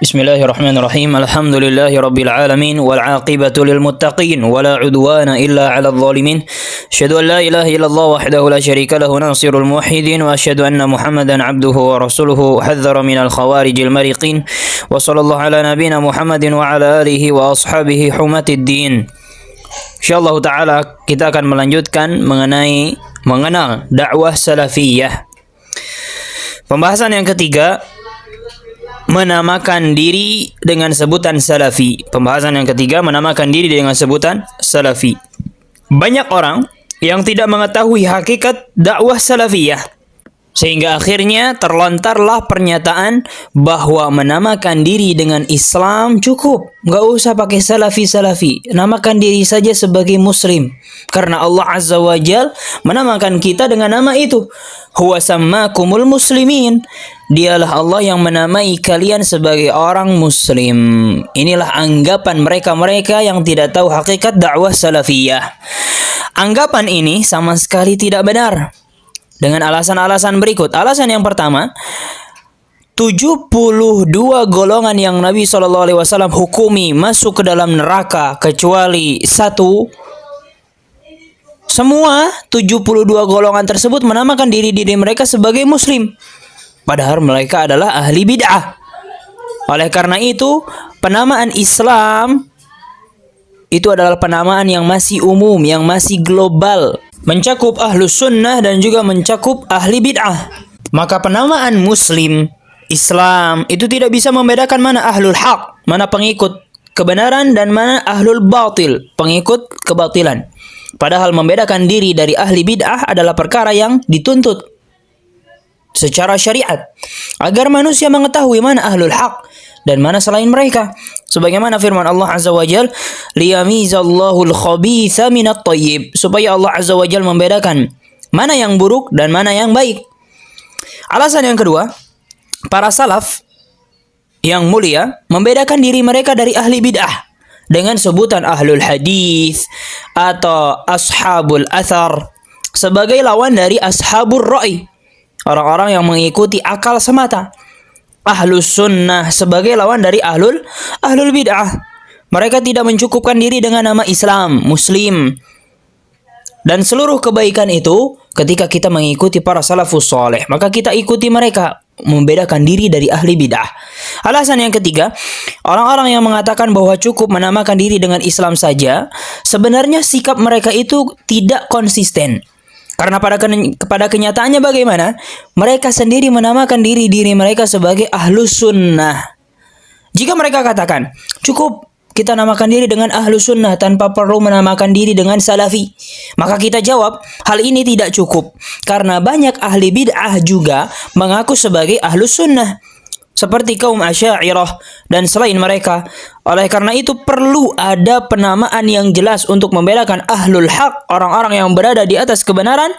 Bismillahirrahmanirrahim. Alhamdulillahi rabbil alamin wal 'aqibatu lil muttaqin wala 'udwana illa 'alal zalimin. Asyhadu an la ilaha illallah wahdahu la syarika lahu nasirul muwahhidin wa asyhadu anna Muhammadan 'abduhu wa rasuluhu hadzara minal khawarijil mariqin. Wa sallallahu ala nabiyyina Muhammadin wa ala alihi wa ashabihi humatid din. Insyaallah taala kita akan melanjutkan mengenal dakwah salafiyah. Pembahasan yang ketiga, menamakan diri dengan sebutan salafi. Pembahasan yang ketiga, menamakan diri dengan sebutan salafi. Banyak orang yang tidak mengetahui hakikat dakwah salafiyah, sehingga akhirnya terlontarlah pernyataan bahwa menamakan diri dengan Islam cukup, nggak usah pakai salafi-salafi, namakan diri saja sebagai muslim, karena Allah Azza wa Jal menamakan kita dengan nama itu. Huwa sammakumul muslimin, dialah Allah yang menamai kalian sebagai orang muslim. Inilah anggapan mereka-mereka yang tidak tahu hakikat dakwah salafiyah. Anggapan ini sama sekali tidak benar, dengan alasan-alasan berikut. Alasan yang pertama, 72 golongan yang Nabi SAW hukumi masuk ke dalam neraka kecuali satu. Semua 72 golongan tersebut menamakan diri-diri mereka sebagai muslim, padahal mereka adalah ahli bid'ah. Oleh karena itu, penamaan Islam itu adalah penamaan yang masih umum, yang masih global, mencakup ahlus sunnah dan juga mencakup ahli bid'ah. Maka penamaan muslim, Islam, itu tidak bisa membedakan mana ahlul haq, mana pengikut kebenaran, dan mana ahlul batil, pengikut kebatilan. Padahal membedakan diri dari ahli bid'ah adalah perkara yang dituntut secara syariat, agar manusia mengetahui mana ahlul haq dan mana selain mereka. Sebagaimana firman Allah Azza wa Jal, liyamizallahu al-khabitha minat tayyib, supaya Allah Azza wa Jal membedakan mana yang buruk dan mana yang baik. Alasan yang kedua, para salaf yang mulia membedakan diri mereka dari ahli bid'ah dengan sebutan ahlul hadis atau ashabul athar, sebagai lawan dari ashabur ra'i, orang-orang yang mengikuti akal semata. Ahlus sunnah sebagai lawan dari ahlul bid'ah. Mereka tidak mencukupkan diri dengan nama Islam, muslim. Dan seluruh kebaikan itu ketika kita mengikuti para salafus saleh, maka kita ikuti mereka, membedakan diri dari ahli bid'ah. Alasan yang ketiga, orang-orang yang mengatakan bahwa cukup menamakan diri dengan Islam saja, sebenarnya sikap mereka itu tidak konsisten. Karena pada kenyataannya bagaimana? Mereka sendiri menamakan diri mereka sebagai ahlus sunnah. Jika mereka katakan, cukup kita namakan diri dengan ahlus sunnah tanpa perlu menamakan diri dengan salafi, maka kita jawab, hal ini tidak cukup, karena banyak ahli bid'ah juga mengaku sebagai ahlus sunnah, seperti kaum Asy'ariyah dan selain mereka. Oleh karena itu perlu ada penamaan yang jelas untuk membedakan ahlul haq, orang-orang yang berada di atas kebenaran,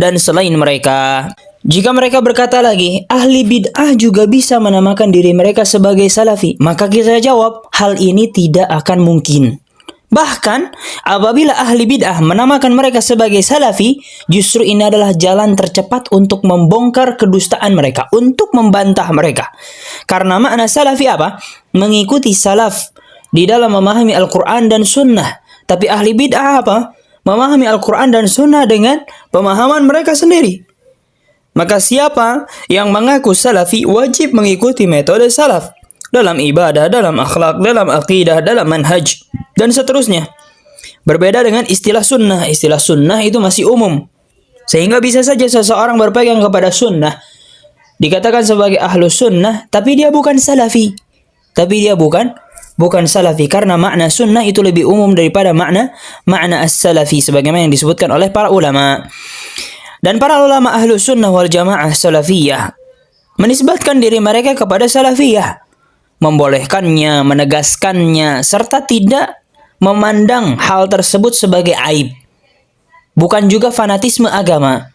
dan selain mereka. Jika mereka berkata lagi, ahli bid'ah juga bisa menamakan diri mereka sebagai salafi, maka kita jawab, hal ini tidak akan mungkin. Bahkan, apabila ahli bid'ah menamakan mereka sebagai salafi, justru ini adalah jalan tercepat untuk membongkar kedustaan mereka, untuk membantah mereka. Karena makna salafi apa? Mengikuti salaf di dalam memahami Al-Quran dan Sunnah. Tapi ahli bid'ah apa? Memahami Al-Quran dan Sunnah dengan pemahaman mereka sendiri. Maka siapa yang mengaku salafi wajib mengikuti metode salaf dalam ibadah, dalam akhlak, dalam akidah, dalam manhaj, dan seterusnya. Berbeda dengan istilah sunnah. Istilah sunnah itu masih umum, sehingga bisa saja seseorang berpegang kepada sunnah, dikatakan sebagai ahlus sunnah, tapi dia bukan salafi. Bukan salafi, karena makna sunnah itu lebih umum daripada makna as-salafi, sebagaimana yang disebutkan oleh para ulama. Dan para ulama ahlu sunnah wal jamaah salafiyah menisbatkan diri mereka kepada salafiyah, membolehkannya, menegaskannya, serta tidak memandang hal tersebut sebagai aib, bukan juga fanatisme agama.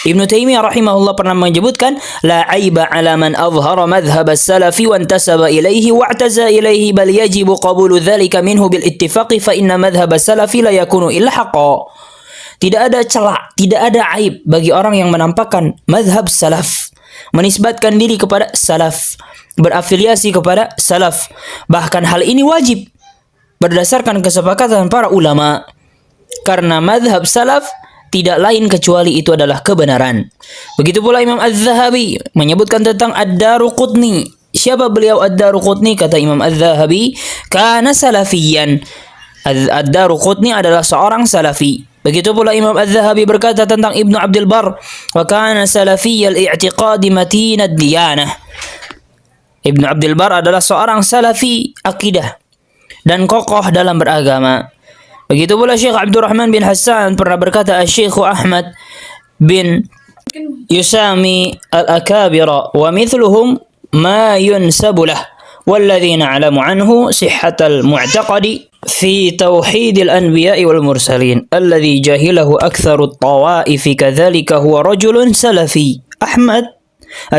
Ibnu Taimiyah rahimahullah pernah menyebutkan, la aiba ala man azhara madhhab as-salafi wa intasaba ilaihi wa'taza ilaihi, bal yajibu qabulu dhalika minhu bil ittifaqi, fa inna madhhab as-salafi la yakunu illa haqqan. Tidak ada celak, tidak ada aib bagi orang yang menampakkan madhab salaf menisbatkan diri kepada salaf, berafiliasi kepada salaf. Bahkan hal ini wajib berdasarkan kesepakatan para ulama, karena madhab salaf tidak lain kecuali itu adalah kebenaran. Begitu pula Imam Az-Zahabi menyebutkan tentang Ad-Daruqutni. Siapa beliau Ad-Daruqutni? Kata Imam Az-Zahabi, kana salafiyan. Ad-Daruqutni adalah seorang salafi. Begitu pula Imam Az-Zahabi berkata tentang Ibnu Abdul Bar, wa kana salafiyyal i'tiqadi matinad diyanah. Ibnu Abdul Bar adalah seorang salafi akidah dan kokoh dalam beragama. Begitu pula Syekh Abdurrahman bin Hassan pernah berkata, Syekh Ahmad bin yusami al-akabira wa mithluhum ma yunsabu lah والذي نعلم عنه صحة المعتقد في توحيد الأنبياء والمرسلين الذي جاهله أكثر الطوائف كذلك هو رجل سلفي.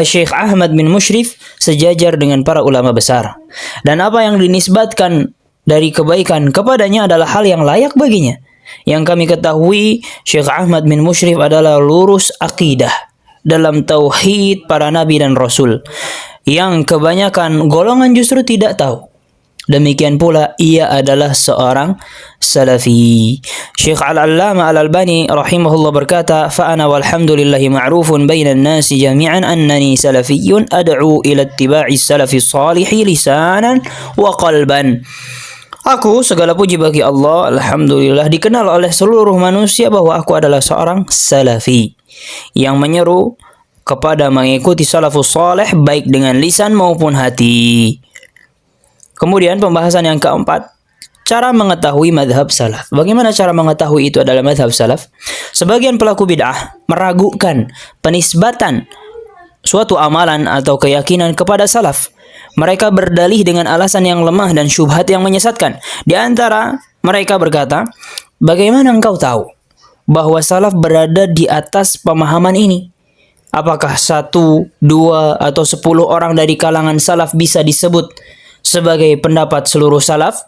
Syekh Ahmad bin Mushrif sejajar dengan para ulama besar, dan apa yang dinisbatkan dari kebaikan kepadanya adalah hal yang layak baginya. Yang kami ketahui, Syekh Ahmad bin Mushrif adalah lurus akidah dalam tauhid para nabi dan rasul, yang kebanyakan golongan justru tidak tahu. Demikian pula ia adalah seorang salafi. Syekh Al-Allama Al-Albani rahimahullah berkata, fa ana walhamdulillahi ma'rufun bainan nasi jami'an annani salafiyyun ad'u ila ittiba'i salafi salihi lisanan wa qalban. Aku, segala puji bagi Allah, alhamdulillah dikenal oleh seluruh manusia bahwa aku adalah seorang salafi yang menyeru kepada mengikuti salafus salih baik dengan lisan maupun hati. Kemudian pembahasan yang keempat, cara mengetahui madhab salaf. Bagaimana cara mengetahui itu adalah madhab salaf? Sebagian pelaku bid'ah meragukan penisbatan suatu amalan atau keyakinan kepada salaf. Mereka berdalih dengan alasan yang lemah dan syubhat yang menyesatkan. Di antara mereka berkata, bagaimana engkau tahu bahwa salaf berada di atas pemahaman ini? Apakah 1, 2, atau 10 orang dari kalangan salaf bisa disebut sebagai pendapat seluruh salaf?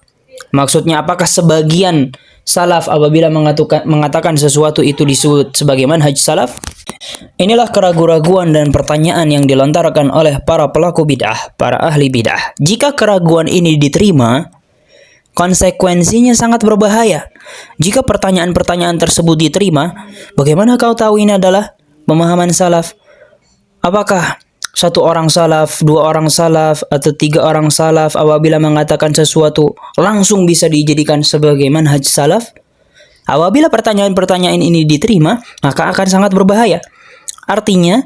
Maksudnya, apakah sebagian salaf apabila mengatakan sesuatu itu disebut sebagai manhaj salaf? Inilah keraguan-raguan dan pertanyaan yang dilontarkan oleh para pelaku bid'ah, para ahli bid'ah. Jika keraguan ini diterima, konsekuensinya sangat berbahaya. Jika pertanyaan-pertanyaan tersebut diterima, bagaimana kau tahu ini adalah pemahaman salaf? Apakah 1 orang salaf, 2 orang salaf, atau 3 orang salaf apabila mengatakan sesuatu langsung bisa dijadikan sebagai manhaj salaf? Apabila pertanyaan-pertanyaan ini diterima, maka akan sangat berbahaya. Artinya,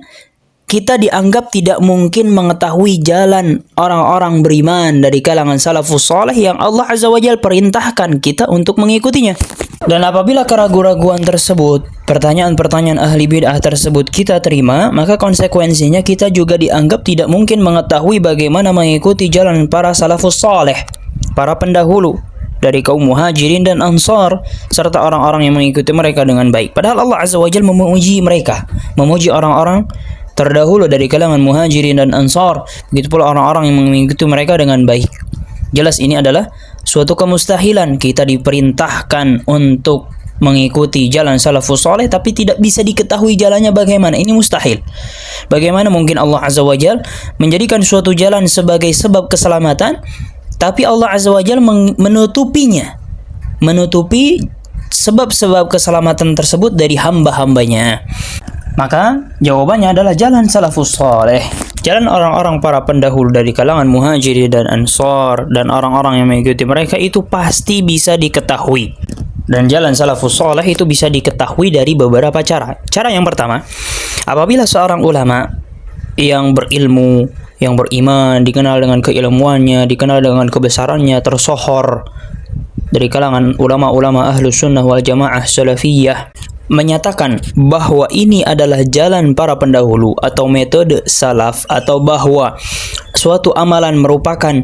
kita dianggap tidak mungkin mengetahui jalan orang-orang beriman dari kalangan salafus saleh yang Allah Azza wa Jalla perintahkan kita untuk mengikutinya. Dan apabila keraguan-raguan tersebut, pertanyaan-pertanyaan ahli bid'ah tersebut kita terima, maka konsekuensinya kita juga dianggap tidak mungkin mengetahui bagaimana mengikuti jalan para salafus saleh, para pendahulu dari kaum muhajirin dan ansar, serta orang-orang yang mengikuti mereka dengan baik. Padahal Allah Azza wa Jalla memuji mereka, memuji orang-orang terdahulu dari kalangan muhajirin dan ansar, begitu pula orang-orang yang mengikuti mereka dengan baik. Jelas ini adalah suatu kemustahilan kita diperintahkan untuk mengikuti jalan salafus saleh tapi tidak bisa diketahui jalannya bagaimana. Ini mustahil. Bagaimana mungkin Allah Azza wa Jalla menjadikan suatu jalan sebagai sebab keselamatan, tapi Allah Azza wa Jalla menutupi sebab-sebab keselamatan tersebut dari hamba-hambanya? Maka jawabannya adalah jalan salafus saleh, jalan orang-orang para pendahulu dari kalangan muhajirin dan ansar, dan orang-orang yang mengikuti mereka itu pasti bisa diketahui. Dan jalan salafus saleh itu bisa diketahui dari beberapa cara. Cara yang pertama, apabila seorang ulama yang berilmu, yang beriman, dikenal dengan keilmuannya, dikenal dengan kebesarannya, tersohor dari kalangan ulama-ulama ahlus sunnah wal jamaah salafiyah, menyatakan bahwa ini adalah jalan para pendahulu atau metode salaf, atau bahwa suatu amalan merupakan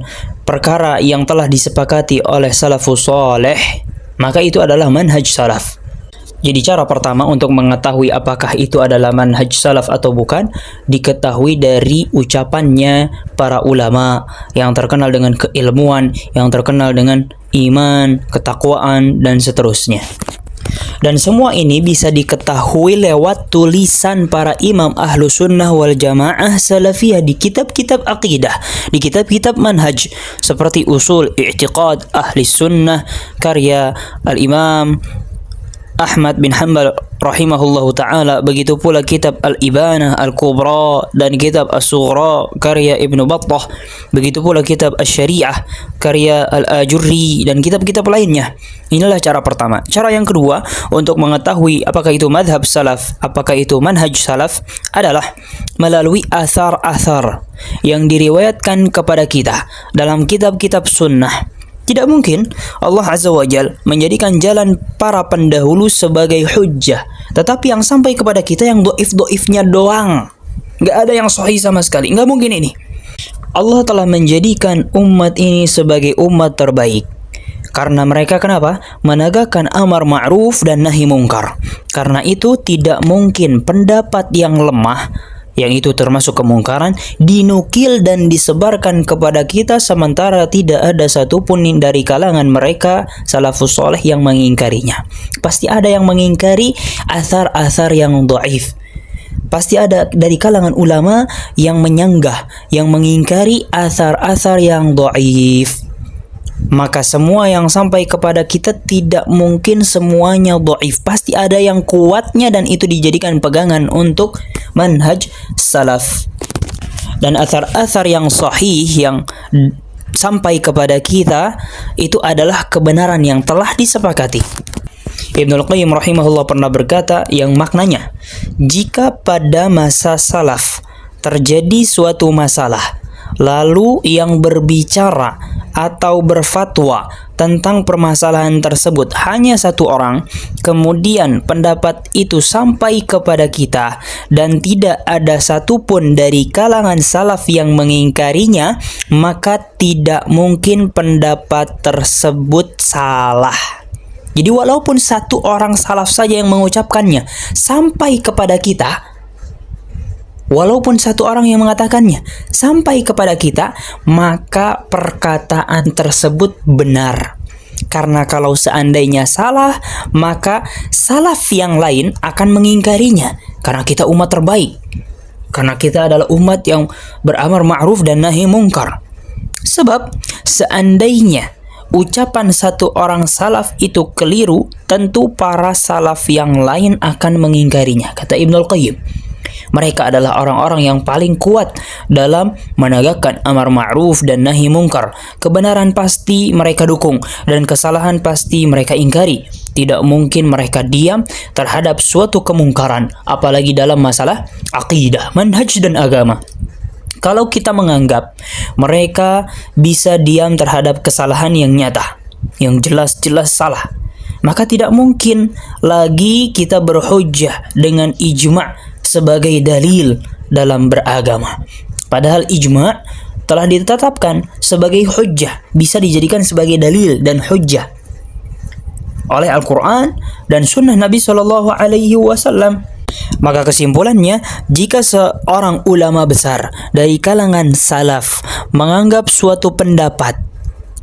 perkara yang telah disepakati oleh salafus saleh, maka itu adalah manhaj salaf. Jadi cara pertama untuk mengetahui apakah itu adalah manhaj salaf atau bukan, diketahui dari ucapannya para ulama yang terkenal dengan keilmuan, yang terkenal dengan iman, ketakwaan, dan seterusnya. Dan semua ini bisa diketahui lewat tulisan para imam ahlu sunnah wal jamaah salafiyah di kitab-kitab aqidah, di kitab-kitab manhaj seperti usul i'tiqad ahli sunnah karya al-imam Ahmad bin Hanbal rahimahullahu ta'ala, begitu pula kitab Al-Ibanah Al-Kubra dan kitab As-Sughra karya Ibnu Battah, begitu pula kitab Asy-Syari'ah karya Al-Ajurri dan kitab-kitab lainnya. Inilah cara pertama. Cara yang kedua untuk mengetahui apakah itu madhab salaf, apakah itu manhaj salaf adalah melalui athar-athar yang diriwayatkan kepada kita dalam kitab-kitab sunnah. Tidak mungkin Allah Azza wa Jal menjadikan jalan para pendahulu sebagai hujjah, tetapi yang sampai kepada kita yang doif-doifnya doang. Nggak ada yang sahih sama sekali. Nggak mungkin ini. Allah telah menjadikan umat ini sebagai umat terbaik. Karena mereka kenapa? Menegakkan amar ma'ruf dan nahi mungkar. Karena itu tidak mungkin pendapat yang lemah, yang itu termasuk kemungkaran, dinukil dan disebarkan kepada kita sementara tidak ada satupun dari kalangan mereka salafus soleh yang mengingkarinya. Pasti ada yang mengingkari athar-athar yang dhaif. Pasti ada dari kalangan ulama yang menyanggah, yang mengingkari athar-athar yang dhaif. Maka semua yang sampai kepada kita tidak mungkin semuanya dhaif. Pasti ada yang kuatnya dan itu dijadikan pegangan untuk manhaj salaf. Dan athar-athar yang sahih yang sampai kepada kita itu adalah kebenaran yang telah disepakati. Ibnul Qayyim rahimahullah pernah berkata yang maknanya, jika pada masa salaf terjadi suatu masalah, lalu yang berbicara atau berfatwa tentang permasalahan tersebut hanya satu orang, kemudian pendapat itu sampai kepada kita dan tidak ada satupun dari kalangan salaf yang mengingkarinya, maka tidak mungkin pendapat tersebut salah. Jadi walaupun satu orang salaf saja yang mengucapkannya sampai kepada kita, walaupun satu orang yang mengatakannya sampai kepada kita, maka perkataan tersebut benar. Karena kalau seandainya salah, maka salaf yang lain akan mengingkarinya. Karena kita umat terbaik. Karena kita adalah umat yang beramar ma'ruf dan nahi mungkar. Sebab seandainya ucapan satu orang salaf itu keliru, tentu para salaf yang lain akan mengingkarinya. Kata Ibnul Qayyim, mereka adalah orang-orang yang paling kuat dalam menegakkan amar ma'ruf dan nahi mungkar. Kebenaran pasti mereka dukung dan kesalahan pasti mereka ingkari. Tidak mungkin mereka diam terhadap suatu kemungkaran, apalagi dalam masalah akidah, manhaj dan agama. Kalau kita menganggap mereka bisa diam terhadap kesalahan yang nyata, yang jelas-jelas salah, maka tidak mungkin lagi kita berhujjah dengan ijma' sebagai dalil dalam beragama. Padahal ijma' telah ditetapkan sebagai hujjah, bisa dijadikan sebagai dalil dan hujjah oleh Al-Quran dan Sunnah Nabi SAW. Maka kesimpulannya, jika seorang ulama besar dari kalangan salaf menganggap suatu pendapat,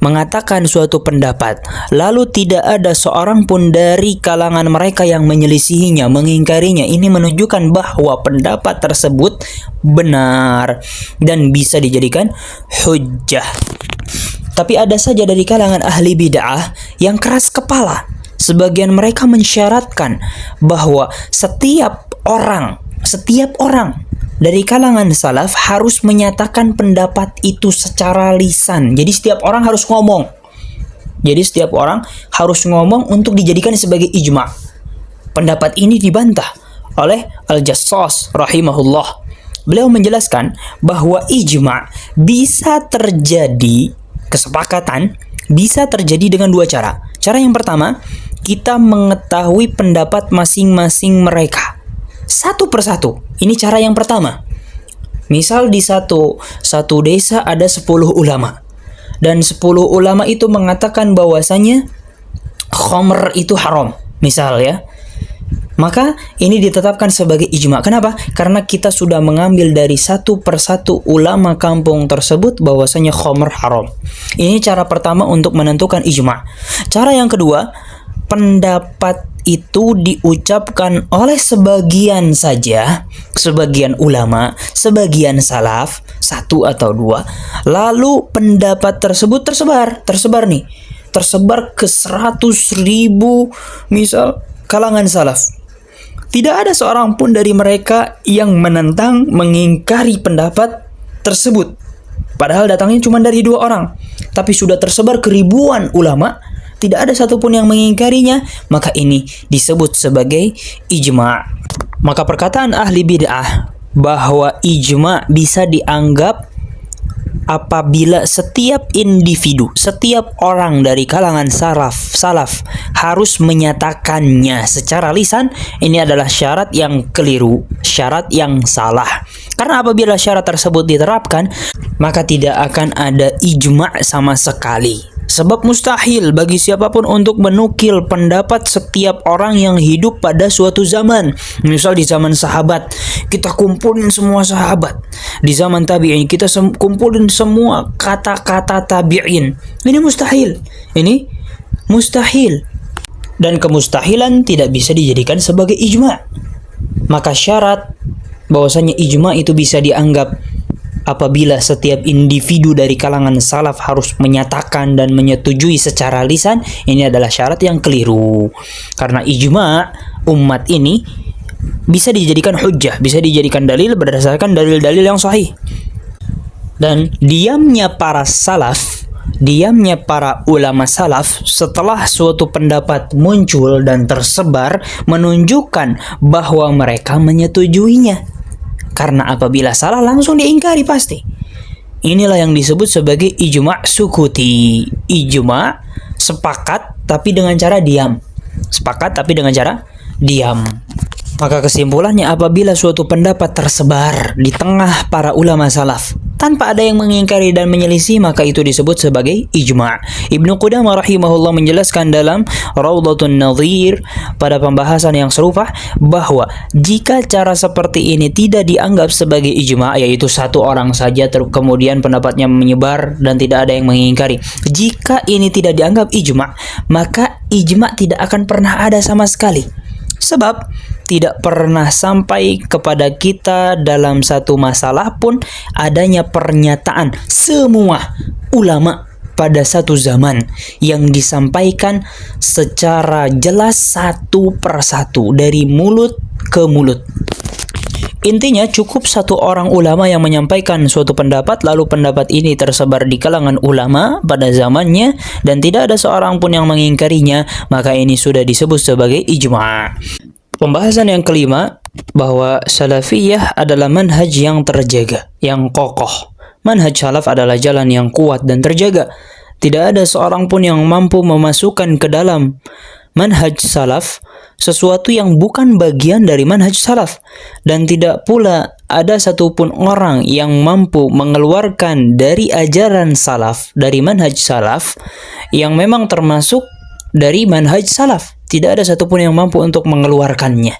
mengatakan suatu pendapat, lalu tidak ada seorang pun dari kalangan mereka yang menyelisihinya, mengingkarinya, ini menunjukkan bahwa pendapat tersebut benar dan bisa dijadikan hujjah. Tapi ada saja dari kalangan ahli bid'ah yang keras kepala. Sebagian mereka mensyaratkan bahwa setiap orang dari kalangan salaf harus menyatakan pendapat itu secara lisan. Jadi setiap orang harus ngomong. Untuk dijadikan sebagai ijma'. Pendapat ini dibantah oleh Al-Jassas rahimahullah. Beliau menjelaskan bahwa ijma' bisa terjadi, kesepakatan bisa terjadi dengan dua cara. Cara yang pertama, kita mengetahui pendapat masing-masing mereka satu persatu. Ini cara yang pertama. Misal di satu desa ada 10 ulama. Dan 10 ulama itu mengatakan bahwasanya khamr itu haram. Misal ya. Maka ini ditetapkan sebagai ijma'. Kenapa? Karena kita sudah mengambil dari satu persatu ulama kampung tersebut bahwasanya khamr haram. Ini cara pertama untuk menentukan ijma'. Cara yang kedua, pendapat itu diucapkan oleh sebagian saja, sebagian ulama, sebagian salaf, satu atau dua, lalu pendapat tersebut tersebar ke 100.000 misal kalangan salaf. Tidak ada seorang pun dari mereka yang menentang, mengingkari pendapat tersebut. Padahal datangnya cuma dari 2 orang, tapi sudah tersebar ke ribuan ulama, tidak ada satupun yang mengingkarinya, maka ini disebut sebagai ijma'. Maka perkataan ahli bid'ah bahwa ijma' bisa dianggap apabila setiap individu, setiap orang dari kalangan salaf harus menyatakannya secara lisan, ini adalah syarat yang keliru, syarat yang salah. Karena apabila syarat tersebut diterapkan, maka tidak akan ada ijma' sama sekali. Sebab mustahil bagi siapapun untuk menukil pendapat setiap orang yang hidup pada suatu zaman. Misal di zaman sahabat, kita kumpulin semua sahabat. Di zaman tabi'in, kita kumpulin semua kata-kata tabi'in. Ini mustahil. Ini mustahil. Dan kemustahilan tidak bisa dijadikan sebagai ijma'. Maka syarat bahwasanya ijma' itu bisa dianggap apabila setiap individu dari kalangan salaf harus menyatakan dan menyetujui secara lisan, ini adalah syarat yang keliru. Karena ijma' umat ini bisa dijadikan hujjah, bisa dijadikan dalil berdasarkan dalil-dalil yang sahih. Dan diamnya para salaf, diamnya para ulama salaf setelah suatu pendapat muncul dan tersebar menunjukkan bahwa mereka menyetujuinya. Karena apabila salah langsung diingkari pasti. Inilah yang disebut sebagai ijma' sukuti. Ijma' sepakat tapi dengan cara diam. Sepakat tapi dengan cara diam. Maka kesimpulannya apabila suatu pendapat tersebar di tengah para ulama salaf tanpa ada yang mengingkari dan menyelisih, maka itu disebut sebagai ijma'. Ibnu Qudamah rahimahullah menjelaskan dalam Raudhatun Nadhir pada pembahasan yang serupa bahwa jika cara seperti ini tidak dianggap sebagai ijma', yaitu satu orang saja kemudian pendapatnya menyebar dan tidak ada yang mengingkari, jika ini tidak dianggap ijma', maka ijma' tidak akan pernah ada sama sekali. Sebab tidak pernah sampai kepada kita dalam satu masalah pun adanya pernyataan semua ulama pada satu zaman yang disampaikan secara jelas satu persatu dari mulut ke mulut. Intinya cukup satu orang ulama yang menyampaikan suatu pendapat, lalu pendapat ini tersebar di kalangan ulama pada zamannya dan tidak ada seorang pun yang mengingkarinya, maka ini sudah disebut sebagai ijma'. Pembahasan yang kelima, bahwa salafiyah adalah manhaj yang terjaga, yang kokoh. Manhaj salaf adalah jalan yang kuat dan terjaga. Tidak ada seorang pun yang mampu memasukkan ke dalam manhaj salaf sesuatu yang bukan bagian dari manhaj salaf. Dan tidak pula ada satupun orang yang mampu mengeluarkan dari ajaran salaf, dari manhaj salaf, yang memang termasuk dari manhaj salaf. Tidak ada satupun yang mampu untuk mengeluarkannya.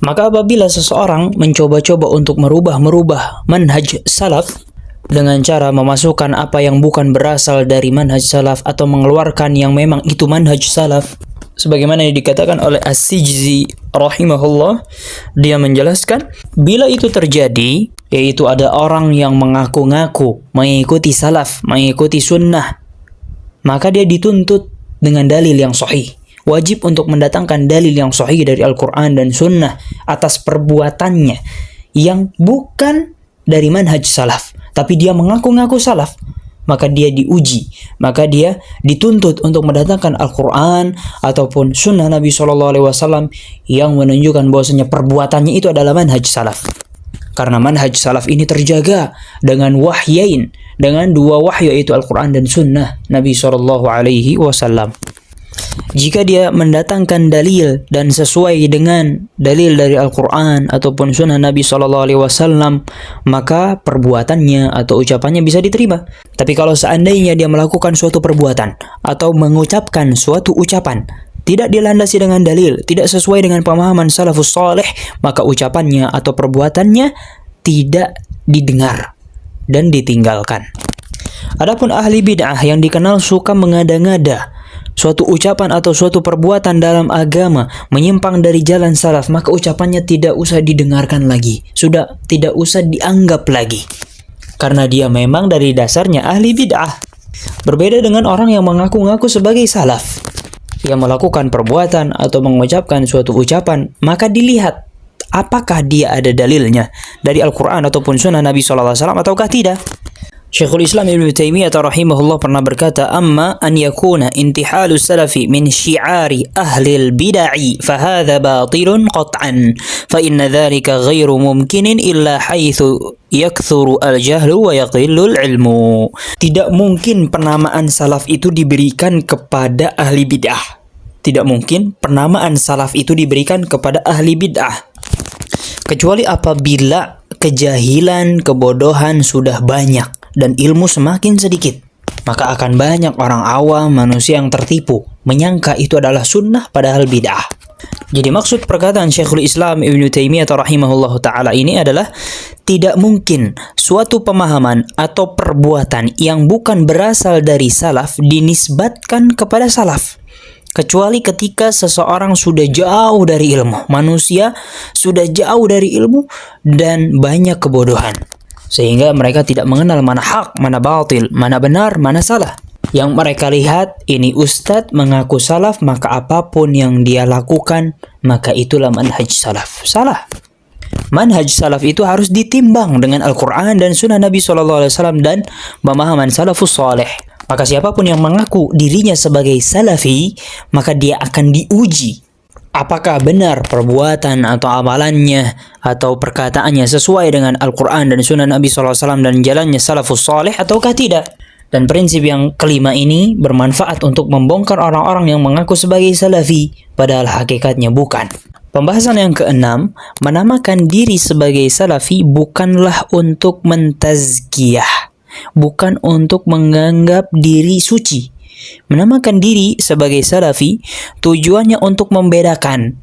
Maka apabila seseorang mencoba-coba untuk merubah manhaj salaf dengan cara memasukkan apa yang bukan berasal dari manhaj salaf atau mengeluarkan yang memang itu manhaj salaf, sebagaimana yang dikatakan oleh As-Sijzi rahimahullah, dia menjelaskan bila itu terjadi, yaitu ada orang yang mengaku-ngaku mengikuti salaf, mengikuti sunnah, maka dia dituntut dengan dalil yang sahih. Wajib untuk mendatangkan dalil yang sahih dari Al-Quran dan Sunnah atas perbuatannya yang bukan dari manhaj salaf, tapi dia mengaku-ngaku salaf. Maka dia diuji, maka dia dituntut untuk mendatangkan Al-Quran ataupun Sunnah Nabi SAW yang menunjukkan bahwasanya perbuatannya itu adalah manhaj salaf. Karena manhaj salaf ini terjaga dengan wahyain, dengan 2 wahyu, yaitu Al-Quran dan Sunnah Nabi SAW. Jika dia mendatangkan dalil dan sesuai dengan dalil dari Al-Quran ataupun Sunnah Nabi SAW, maka perbuatannya atau ucapannya bisa diterima. Tapi kalau seandainya dia melakukan suatu perbuatan atau mengucapkan suatu ucapan tidak dilandasi dengan dalil, tidak sesuai dengan pemahaman salafus saleh, maka ucapannya atau perbuatannya tidak didengar dan ditinggalkan. Adapun ahli bid'ah yang dikenal suka mengada-ngada, suatu ucapan atau suatu perbuatan dalam agama menyimpang dari jalan salaf, maka ucapannya tidak usah didengarkan lagi, sudah tidak usah dianggap lagi, karena dia memang dari dasarnya ahli bid'ah. Berbeda dengan orang yang mengaku-ngaku sebagai salaf, yang melakukan perbuatan atau mengucapkan suatu ucapan, maka dilihat apakah dia ada dalilnya dari Al-Quran ataupun Sunnah Nabi SAW ataukah tidak. Syekhul Islam Ibnu Taimiyah rahimahullah pernah berkata, "Amma an yakuna intihalu salafi min syi'ari ahli al-bid'ah fa hadza batilun qat'an fa inna dzalika ghairu mumkinin illa haitsu yakthuru al-jahlu wa yaqillu al-ilmu." Tidak mungkin penamaan salaf itu diberikan kepada ahli bid'ah. Tidak mungkin penamaan salaf itu diberikan kepada ahli bid'ah, kecuali apabila kejahilan, kebodohan sudah banyak dan ilmu semakin sedikit, maka akan banyak orang awam, manusia yang tertipu, menyangka itu adalah sunnah padahal bid'ah. Jadi maksud perkataan Syekhul Islam Ibnu Taimiyah rahimahullah ta'ala ini adalah tidak mungkin suatu pemahaman atau perbuatan yang bukan berasal dari salaf dinisbatkan kepada salaf, kecuali ketika seseorang sudah jauh dari ilmu, manusia sudah jauh dari ilmu dan banyak kebodohan, sehingga mereka tidak mengenal mana hak, mana batil, mana benar, mana salah. Yang mereka lihat, ini ustadz mengaku salaf, maka apapun yang dia lakukan, maka itulah manhaj salaf. Salah. Manhaj salaf itu harus ditimbang dengan Al-Quran dan Sunnah Nabi SAW dan pemahaman salafus saleh. Maka siapapun yang mengaku dirinya sebagai salafi, maka dia akan diuji apakah benar perbuatan atau amalannya atau perkataannya sesuai dengan Al-Quran dan Sunnah Nabi SAW dan jalannya salafus saleh ataukah tidak. Dan prinsip yang kelima ini bermanfaat untuk membongkar orang-orang yang mengaku sebagai salafi, padahal hakikatnya bukan. Pembahasan yang keenam, menamakan diri sebagai salafi bukanlah untuk mentazkiyah, bukan untuk menganggap diri suci. Menamakan diri sebagai salafi tujuannya untuk membedakan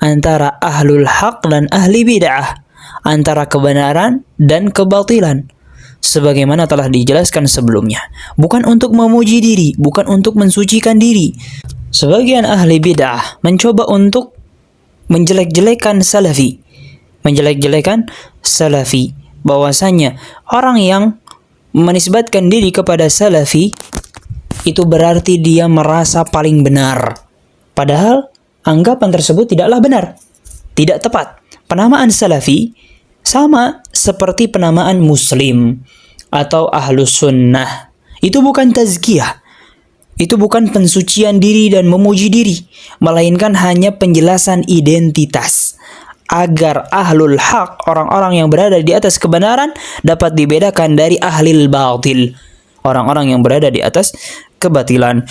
antara ahlul haq dan ahli bid'ah, antara kebenaran dan kebatilan, sebagaimana telah dijelaskan sebelumnya. Bukan untuk memuji diri, bukan untuk mensucikan diri. Sebagian ahli bid'ah mencoba untuk menjelek-jelekan salafi, bahwasanya orang yang menisbatkan diri kepada salafi itu berarti dia merasa paling benar, padahal anggapan tersebut tidaklah benar, tidak tepat. Penamaan salafi sama seperti penamaan muslim atau ahlus sunnah. Itu bukan tazkiyah, itu bukan pensucian diri dan memuji diri, melainkan hanya penjelasan identitas agar ahlul haq, orang-orang yang berada di atas kebenaran, dapat dibedakan dari ahlil batil, orang-orang yang berada di atas kebatilan.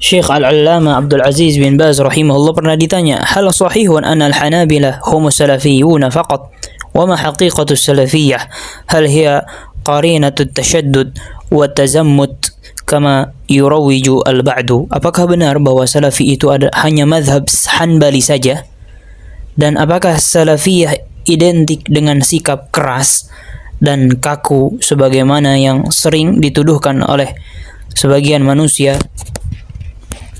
Syekh Al-Allama Abdul Aziz bin Baz rahimahullah pernah ditanya, "Hal sahihun anna al-Hanabilah hum salafiyyun faqat? Wa ma haqiqatu salafiyah? Hal hiya qarinatu at-tashaddud wa tazammut kama yurawiju al-ba'du?" Apakah benar bahwa salafi itu hanya mazhab Hanbali saja? Dan apakah salafiyah identik dengan sikap keras dan kaku sebagaimana yang sering dituduhkan oleh sebagian manusia?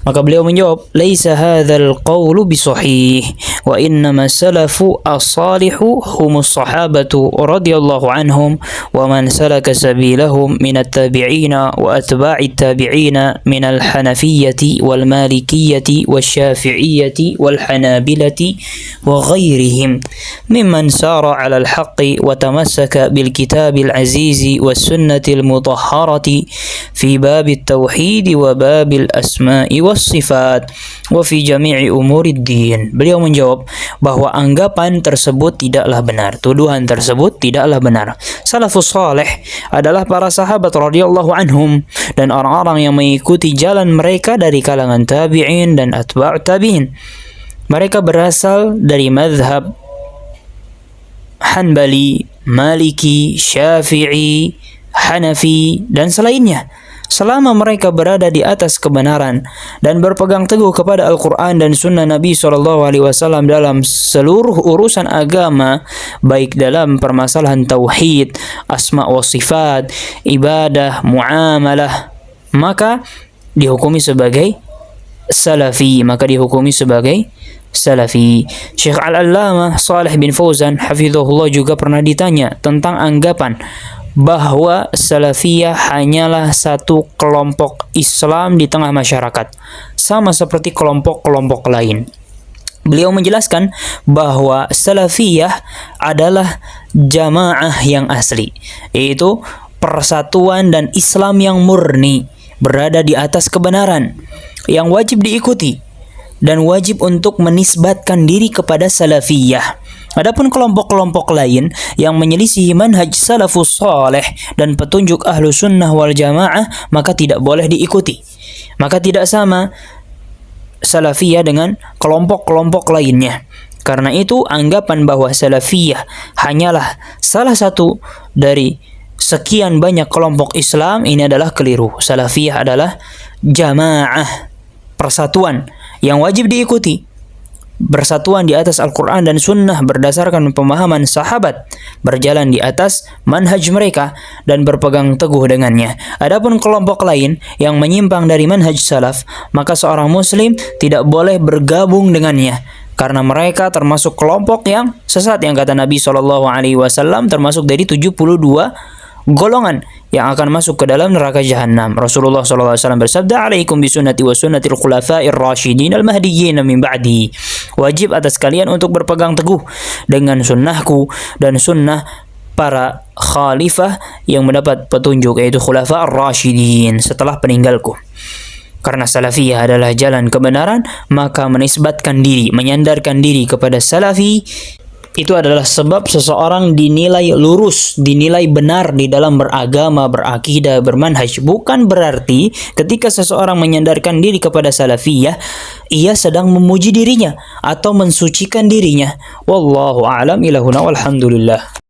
Maka beliau menjawab, "Laisa hadzal qawlu bisahih, wa innama salafu as-salihu humus sahabatu radhiyallahu anhum wa man salaka sabilahum min at-tabi'ina wa atba'i at-tabi'ina min al-hanafiyyati wal malikiyyati wasy-syafi'iyyati wal hanabilati wa ghairihim mimman sara 'ala al-haqqi wa tamassaka bil kitabil azizi was sunnatil mutahharati fi babil tauhid wa babil asma'i sifat wa fi jami'i umuriddin." Beliau menjawab bahwa anggapan tersebut tidaklah benar, tuduhan tersebut tidaklah benar. Salafus saleh adalah para sahabat radhiyallahu anhum dan orang-orang yang mengikuti jalan mereka dari kalangan tabi'in dan atba' tabi'in. Mereka berasal dari mazhab Hanbali, Maliki, Syafi'i, Hanafi dan selainnya. Selama mereka berada di atas kebenaran dan berpegang teguh kepada Al-Quran dan Sunnah Nabi SAW dalam seluruh urusan agama, baik dalam permasalahan tauhid, asma wa sifat, ibadah, muamalah, maka dihukumi sebagai salafi, maka dihukumi sebagai salafi. Syekh Al-Allamah Shalih bin Fauzan hafizahullah juga pernah ditanya tentang anggapan bahwa salafiyah hanyalah satu kelompok Islam di tengah masyarakat, sama seperti kelompok-kelompok lain. Beliau menjelaskan bahwa salafiyah adalah jamaah yang asli, yaitu persatuan dan Islam yang murni, berada di atas kebenaran, yang wajib diikuti dan wajib untuk menisbatkan diri kepada salafiyah. Adapun kelompok-kelompok lain yang menyelisihi manhaj salafus saleh dan petunjuk ahlu sunnah wal jamaah, maka tidak boleh diikuti. Maka tidak sama salafiyah dengan kelompok-kelompok lainnya. Karena itu anggapan bahwa salafiyah hanyalah salah satu dari sekian banyak kelompok Islam ini adalah keliru. Salafiyah adalah jamaah, persatuan yang wajib diikuti, bersatuan di atas Al-Quran dan Sunnah berdasarkan pemahaman sahabat, berjalan di atas manhaj mereka dan berpegang teguh dengannya. Adapun kelompok lain yang menyimpang dari manhaj salaf, maka seorang muslim tidak boleh bergabung dengannya, karena mereka termasuk kelompok yang sesat, yang kata Nabi SAW termasuk dari 72 golongan yang akan masuk ke dalam neraka jahanam. Rasulullah SAW bersabda, "Alaikum bisunnati wa sunnatil khulafa'ir rasyidin al-mahdiyyin min ba'di." Wajib atas kalian untuk berpegang teguh dengan sunnahku dan sunnah para khalifah yang mendapat petunjuk, yaitu khulafa'ir rasyidin setelah peninggalku. Karena salafiyah adalah jalan kebenaran, maka menisbatkan diri, menyandarkan diri kepada salafi, itu adalah sebab seseorang dinilai lurus, dinilai benar di dalam beragama, berakidah, bermanhaj. Bukan berarti ketika seseorang menyandarkan diri kepada salafiyah, ia sedang memuji dirinya atau mensucikan dirinya. Wallahu a'lam, ilahuna walhamdulillah.